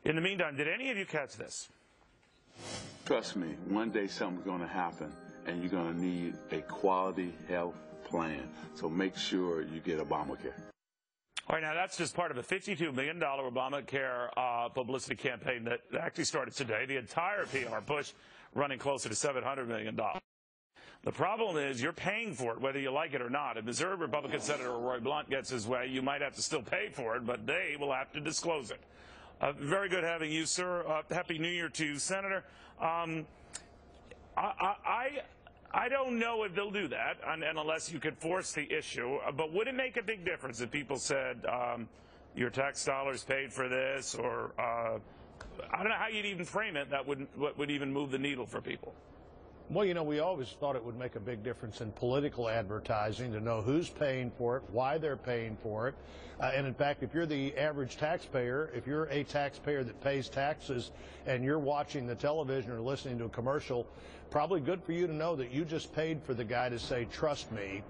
In the meantime, did any of you catch this? Trust me, one day something's going to happen, and you're going to need a quality health plan. So make sure you get Obamacare. All right, now that's just part of a $52 million Obamacare publicity campaign that actually started today. The entire PR push running closer to $700 million. The problem is you're paying for it whether you like it or not. If Missouri Republican Senator Roy Blunt gets his way, you might have to still pay for it, but they will have to disclose it. Very good having you, sir. Happy New Year to you, Senator. I don't know if they'll do that, and unless you could force the issue. But would it make a big difference if people said your tax dollars paid for this, or I don't know how you'd even frame it that would even move the needle for people? Well, you know, we always thought it would make a big difference in political advertising to know who's paying for it, why they're paying for it. And in fact, if you're the average taxpayer, if you're a taxpayer that pays taxes and you're watching the television or listening to a commercial, probably good for you to know that you just paid for the guy to say, trust me,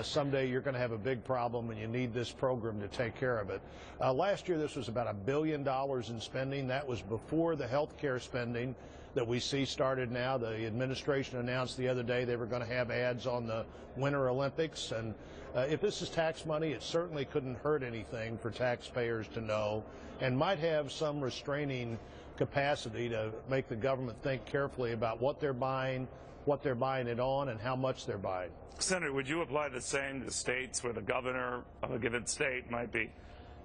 someday you're going to have a big problem and you need this program to take care of it. Last year, this was about $1 billion in spending. That was before the health care spending that we see started now. The administration announced the other day they were going to have ads on the Winter Olympics. And if this is tax money, it certainly couldn't hurt anything for taxpayers to know, and might have some restraining capacity to make the government think carefully about what they're buying it on, and how much they're buying. Senator, would you apply the same to states where the governor of a given state might be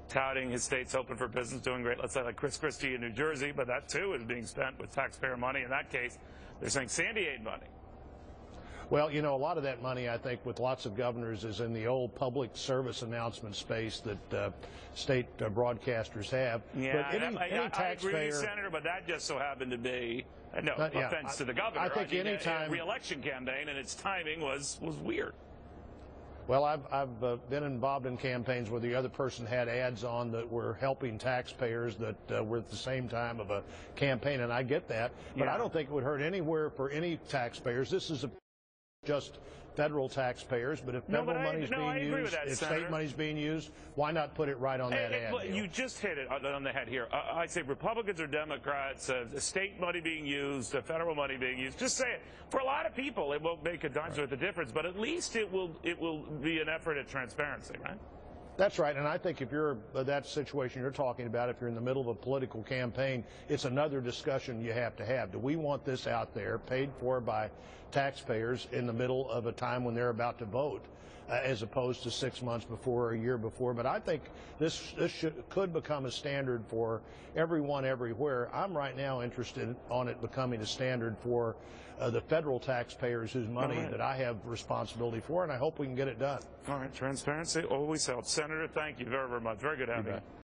touting his state's open for business, doing great, let's say like Chris Christie in New Jersey, but that too is being spent with taxpayer money? In that case, they're saying Sandy aid money. Well, you know, a lot of that money, I think, with lots of governors is in the old public service announcement space that state broadcasters have. Yeah, but any taxpayer, I agree with you, Senator, but that just so happened to be, no offense to the governor. I think any time a re-election campaign and its timing was weird. Well, I've been involved in campaigns where the other person had ads on that were helping taxpayers that were at the same time of a campaign, and I get that. But I don't think it would hurt anywhere for any taxpayers. This is just federal taxpayers, but if federal money is being used, if state money is being used, why not put it right on that ad? You just hit it on the head here. I say Republicans or Democrats, state money being used, federal money being used. Just say it. For a lot of people, it won't make a dime's worth of difference, but at least it will be an effort at transparency, right? That's right, and I think if you're that situation you're talking about, if you're in the middle of a political campaign, it's another discussion you have to have. Do we want this out there, paid for by taxpayers in the middle of a time when they're about to vote, as opposed to 6 months before or a year before? But I think this could become a standard for everyone everywhere. I'm right now interested on it becoming a standard for the federal taxpayers whose money that I have responsibility for, and I hope we can get it done. All right, transparency always helps. Senator, thank you very, very much. Very good having you.